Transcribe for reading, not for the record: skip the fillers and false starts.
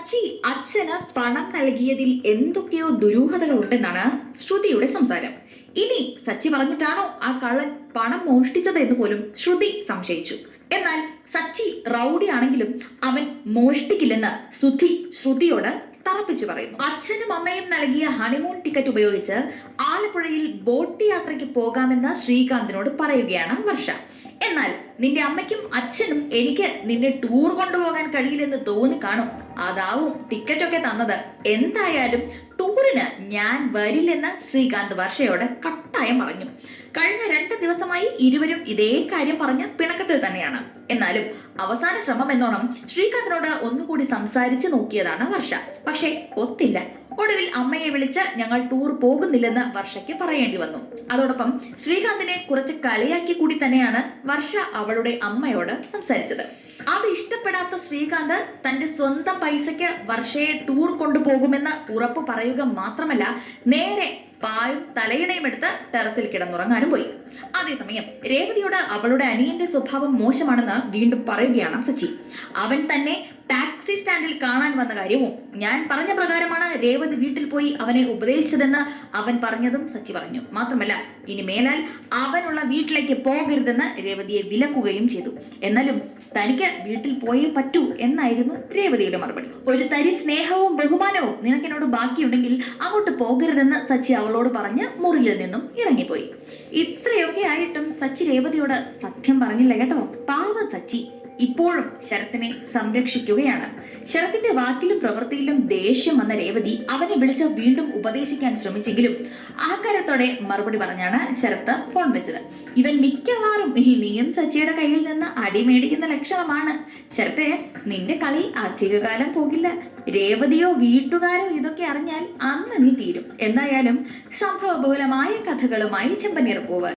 സച്ചി അച്ഛന് പണം നൽകിയതിൽ എന്തൊക്കെയോ ദുരൂഹതകൾ ഉണ്ടെന്നാണ് ശ്രുതിയുടെ സംസാരം. ഇനി സച്ചി പറഞ്ഞിട്ടാണോ ആ കള്ളൻ പണം മോഷ്ടിച്ചത് എന്ന് പോലും ശ്രുതി സംശയിച്ചു. എന്നാൽ സച്ചി റൗഡിയാണെങ്കിലും അവൻ മോഷ്ടിക്കില്ലെന്ന് ശ്രുതിയോട് തറപ്പിച്ചു പറയുന്നു. അച്ഛനും അമ്മയും നൽകിയ ഹണിമൂൺ ടിക്കറ്റ് ഉപയോഗിച്ച് ആലപ്പുഴയിൽ ബോട്ട് യാത്രയ്ക്ക് പോകാമെന്ന് ശ്രീകാന്തിനോട് പറയുകയാണ് വർഷ. എന്നാൽ നിന്റെ അമ്മയ്ക്കും അച്ഛനും എനിക്ക് നിന്നെ ടൂർ കൊണ്ടുപോകാൻ കഴിയില്ലെന്ന് തോന്നി കാണും, അതാവും ടിക്കറ്റൊക്കെ തന്നത്. എന്തായാലും ടൂറിന് ഞാൻ വരില്ലെന്ന് ശ്രീകാന്ത് വർഷയോട് കട്ടായം പറഞ്ഞു. കഴിഞ്ഞ 2 ദിവസമായി ഇരുവരും ഇതേ കാര്യം പറഞ്ഞ് പിണക്കത്തിൽ തന്നെയാണ്. എന്നാലും അവസാന ശ്രമം എന്നോണം ശ്രീകാന്തിനോട് ഒന്നുകൂടി സംസാരിച്ച് നോക്കിയതാണ് വർഷ. പക്ഷേ ഒത്തില്ല. ഒടുവിൽ അമ്മയെ വിളിച്ച് ഞങ്ങൾ ടൂർ പോകുന്നില്ലെന്ന് വർഷയ്ക്ക് പറയേണ്ടി വന്നു. അതോടൊപ്പം ശ്രീകാന്തിനെ കുറച്ച് കളിയാക്കി കൂടി തന്നെയാണ് വർഷ അവളുടെ അമ്മയോട് സംസാരിച്ചത്. അത് ഇഷ്ടപ്പെടാത്ത ശ്രീകാന്ത് തന്റെ സ്വന്തം പൈസയ്ക്ക് വർഷയെ ടൂർ കൊണ്ടുപോകുമെന്ന് ഉറപ്പ് പറയുക മാത്രമല്ല, നേരെ പായും തലയിണയും എടുത്ത് ടെറസിൽ കിടന്നുറങ്ങാനും പോയി. അതേസമയം രേവതിയോട് അവളുടെ അനിയന്റെ സ്വഭാവം മോശമാണെന്ന് വീണ്ടും പറയുകയാണ് സച്ചി. അവൻ തന്നെ ടാക്സി സ്റ്റാൻഡിൽ കാണാൻ വന്ന കാര്യവും ഞാൻ പറഞ്ഞ പ്രകാരമാണ് രേവതി വീട്ടിൽ പോയി അവനെ ഉപദേശിച്ചതെന്ന് അവൻ പറഞ്ഞതും സച്ചി പറഞ്ഞു. മാത്രമല്ല ഇനി മേലാൽ അവനുള്ള വീട്ടിലേക്ക് പോകരുതെന്ന് രേവതിയെ വിലക്കുകയും ചെയ്തു. എന്നാലും തനിക്ക് വീട്ടിൽ പോയേ പറ്റൂ എന്നായിരുന്നു രേവതിയുടെ മറുപടി. ഒരു തരി സ്നേഹവും ബഹുമാനവും നിനക്കെന്നോട് ബാക്കിയുണ്ടെങ്കിൽ അങ്ങോട്ട് പോകരുതെന്ന് സച്ചി അവളോട് പറഞ്ഞ് മുറിയിൽ നിന്നും ഇറങ്ങിപ്പോയി. ഇത്രയൊക്കെ ആയിട്ടും സച്ചി രേവതിയോട് സത്യം പറഞ്ഞില്ല കേട്ടോ. പാവ സച്ചി ഇപ്പോഴും ശരത്തിനെ സംരക്ഷിക്കുകയാണ്. ശരത്തിന്റെ വാക്കിലും പ്രവൃത്തിയിലും ദേഷ്യം വന്ന രേവതി അവനെ വിളിച്ച് വീണ്ടും ഉപദേശിക്കാൻ ശ്രമിച്ചെങ്കിലും ആകാരത്തോടെ മറുപടി പറഞ്ഞാണ് ശരത്ത് ഫോൺ വെച്ചത്. ഇവൻ മിക്കവാറും ഇനിയും സച്ചിയുടെ കയ്യിൽ നിന്ന് അടിമേടിക്കുന്ന ലക്ഷണമാണ്. ശരത്തെ, നിന്റെ കളി അധികകാലം പോകില്ല. രേവതിയോ വീട്ടുകാരോ ഇതൊക്കെ അറിഞ്ഞാൽ അന്ന് നീ തീരും. എന്തായാലും സംഭവബഹുലമായ കഥകളുമായി ചെമ്പനീർ പൂവ്.